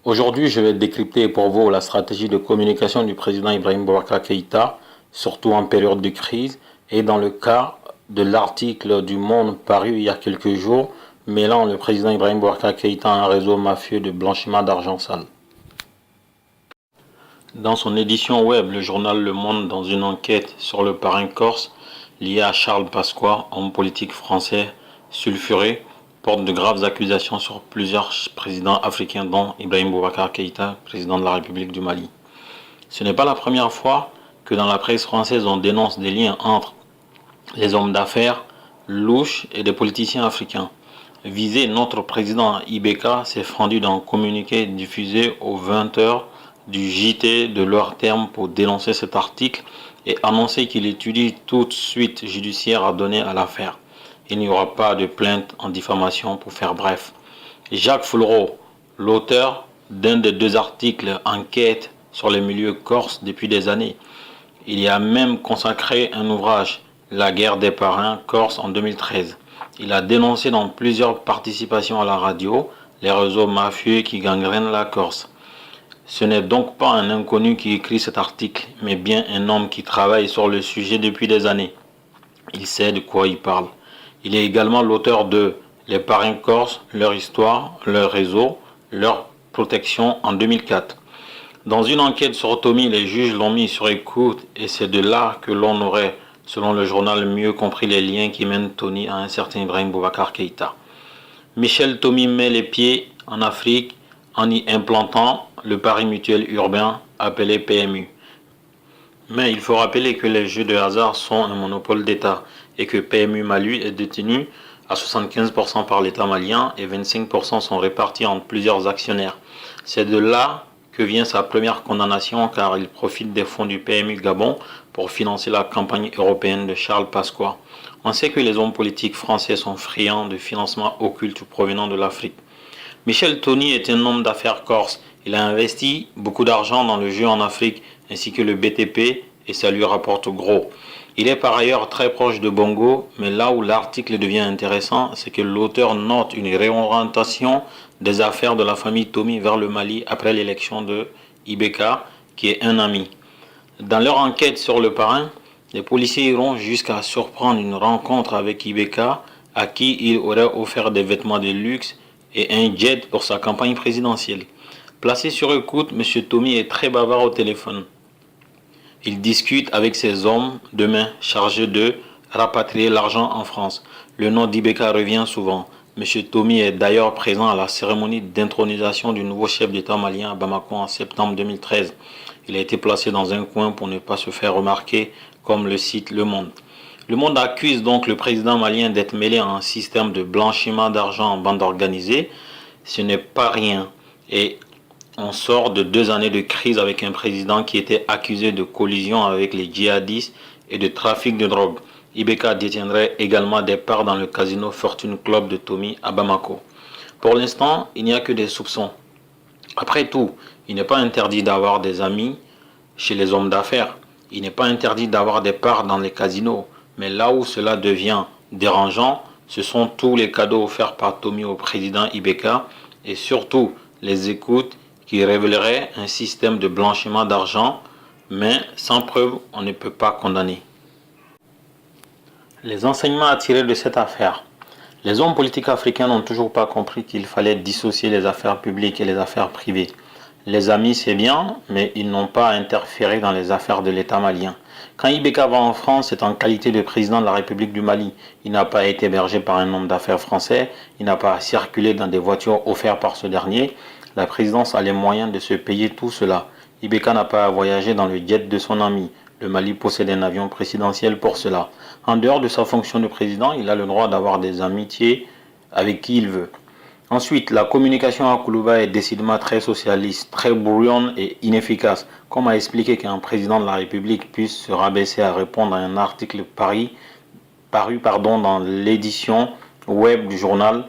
Aujourd'hui, je vais décrypter pour vous la stratégie de communication du président Ibrahim Boubacar Keïta, surtout en période de crise, et dans le cas de l'article du Monde paru il y a quelques jours, mêlant le président Ibrahim Boubacar Keïta à un réseau mafieux de blanchiment d'argent sale. Dans son édition web, le journal Le Monde, dans une enquête sur le parrain corse lié à Charles Pasqua, homme politique français sulfuré, porte de graves accusations sur plusieurs présidents africains, dont Ibrahim Boubacar Keïta, président de la République du Mali. Ce n'est pas la première fois que dans la presse française on dénonce des liens entre les hommes d'affaires louches et des politiciens africains. Visé, notre président Ibeka s'est fendu d'un communiqué diffusé aux 20h du JT de leur terme pour dénoncer cet article et annoncer qu'il étudie toute suite judiciaire à donner à l'affaire. Il n'y aura pas de plainte en diffamation pour faire bref. Jacques Foulreau, l'auteur d'un des deux articles, enquête sur les milieux corses depuis des années. Il y a même consacré un ouvrage, La guerre des parrains corses, en 2013. Il a dénoncé dans plusieurs participations à la radio les réseaux mafieux qui gangrènent la Corse. Ce n'est donc pas un inconnu qui écrit cet article, mais bien un homme qui travaille sur le sujet depuis des années. Il sait de quoi il parle. Il est également l'auteur de Les parrains corses, leur histoire, leur réseau, leur protection en 2004. Dans une enquête sur Tommy, les juges l'ont mis sur écoute et c'est de là que l'on aurait, selon le journal, mieux compris les liens qui mènent Tony à un certain Ibrahim Boubacar Keïta. Michel Tommy met les pieds en Afrique en y implantant le pari mutuel urbain appelé PMU. Mais il faut rappeler que les jeux de hasard sont un monopole d'État et que PMU Mali est détenu à 75% par l'État malien et 25% sont répartis entre plusieurs actionnaires. C'est de là que vient sa première condamnation car il profite des fonds du PMU Gabon pour financer la campagne européenne de Charles Pasqua. On sait que les hommes politiques français sont friands de financements occultes provenant de l'Afrique. Michel Tony est un homme d'affaires corse. Il a investi beaucoup d'argent dans le jeu en Afrique ainsi que le BTP et ça lui rapporte gros. Il est par ailleurs très proche de Bongo, mais là où l'article devient intéressant, c'est que l'auteur note une réorientation des affaires de la famille Tommy vers le Mali après l'élection de Ibeka, qui est un ami. Dans leur enquête sur le parrain, les policiers iront jusqu'à surprendre une rencontre avec Ibeka, à qui il aurait offert des vêtements de luxe et un jet pour sa campagne présidentielle. Placé sur écoute, M. Tommy est très bavard au téléphone. Il discute avec ses hommes de main chargés de rapatrier l'argent en France. Le nom d'Ibeka revient souvent. M. Tommy est d'ailleurs présent à la cérémonie d'intronisation du nouveau chef d'État malien à Bamako en septembre 2013. Il a été placé dans un coin pour ne pas se faire remarquer, comme le cite Le Monde. Le Monde accuse donc le président malien d'être mêlé à un système de blanchiment d'argent en bande organisée. Ce n'est pas rien. Et on sort de 2 années de crise avec un président qui était accusé de collusion avec les djihadistes et de trafic de drogue. Ibeka détiendrait également des parts dans le casino Fortune Club de Tommy à Bamako. Pour l'instant, il n'y a que des soupçons. Après tout, il n'est pas interdit d'avoir des amis chez les hommes d'affaires. Il n'est pas interdit d'avoir des parts dans les casinos. Mais là où cela devient dérangeant, ce sont tous les cadeaux offerts par Tommy au président Ibeka et surtout les écoutes qui révéleraient un système de blanchiment d'argent, mais sans preuve, on ne peut pas condamner. Les enseignements à tirer de cette affaire. Les hommes politiques africains n'ont toujours pas compris qu'il fallait dissocier les affaires publiques et les affaires privées. Les amis, c'est bien, mais ils n'ont pas interféré dans les affaires de l'État malien. Quand Ibeka va en France, c'est en qualité de président de la République du Mali. Il n'a pas été hébergé par un homme d'affaires français, il n'a pas circulé dans des voitures offertes par ce dernier. La présidence a les moyens de se payer tout cela. Ibeka n'a pas à voyager dans le jet de son ami. Le Mali possède un avion présidentiel pour cela. En dehors de sa fonction de président, il a le droit d'avoir des amitiés avec qui il veut. Ensuite, la communication à Koulouba est décidément très socialiste, très brouillonne et inefficace. Comment expliquer qu'un président de la République puisse se rabaisser à répondre à un article paru dans l'édition web du journal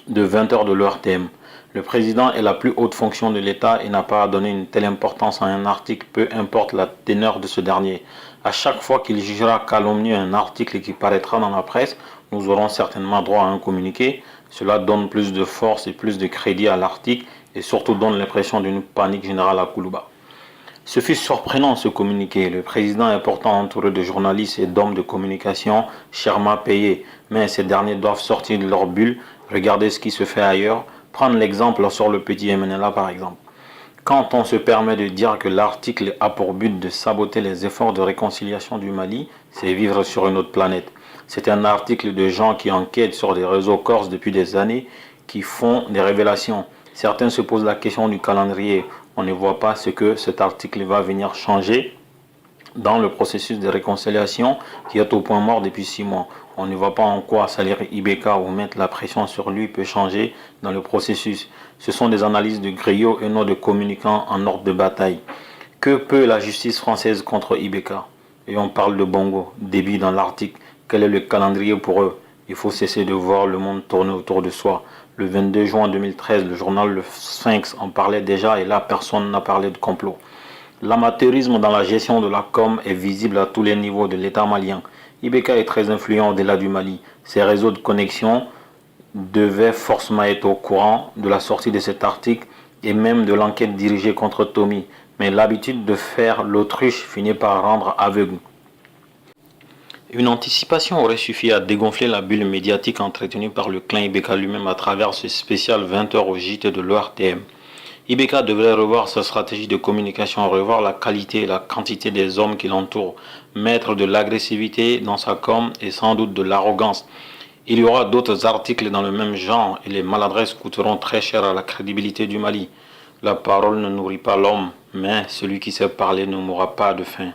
de 20h de l'ERTM. Le président est la plus haute fonction de l'État et n'a pas à donner une telle importance à un article, peu importe la teneur de ce dernier. À chaque fois qu'il jugera calomnieux un article qui paraîtra dans la presse, nous aurons certainement droit à un communiqué. Cela donne plus de force et plus de crédit à l'article et surtout donne l'impression d'une panique générale à Koulouba. Ce fut surprenant ce communiqué. Le président est pourtant entouré de journalistes et d'hommes de communication chèrement payés, mais ces derniers doivent sortir de leur bulle, regarder ce qui se fait ailleurs, prendre l'exemple sur le petit MNLA par exemple. Quand on se permet de dire que l'article a pour but de saboter les efforts de réconciliation du Mali, c'est vivre sur une autre planète. C'est un article de gens qui enquêtent sur des réseaux corses depuis des années, qui font des révélations. Certains se posent la question du calendrier. On ne voit pas ce que cet article va venir changer dans le processus de réconciliation qui est au point mort depuis 6 mois. On ne voit pas en quoi salir Ibeka ou mettre la pression sur lui peut changer dans le processus. Ce sont des analyses de griots et non de communicants en ordre de bataille. Que peut la justice française contre Ibeka? Et on parle de Bongo, débit dans l'article. Quel est le calendrier pour eux? Il faut cesser de voir le monde tourner autour de soi. Le 22 juin 2013, le journal Le Sphinx en parlait déjà et là, personne n'a parlé de complot. L'amateurisme dans la gestion de la com est visible à tous les niveaux de l'État malien. Ibeka est très influent au-delà du Mali. Ses réseaux de connexion devaient forcément être au courant de la sortie de cet article et même de l'enquête dirigée contre Tommy. Mais l'habitude de faire l'autruche finit par rendre aveugle. Une anticipation aurait suffi à dégonfler la bulle médiatique entretenue par le clan Ibeka lui-même à travers ce spécial 20h au JT de l'ORTM. Ibeka devrait revoir sa stratégie de communication, revoir la qualité et la quantité des hommes qui l'entourent, mettre de l'agressivité dans sa com et sans doute de l'arrogance. Il y aura d'autres articles dans le même genre et les maladresses coûteront très cher à la crédibilité du Mali. La parole ne nourrit pas l'homme, mais celui qui sait parler ne mourra pas de faim.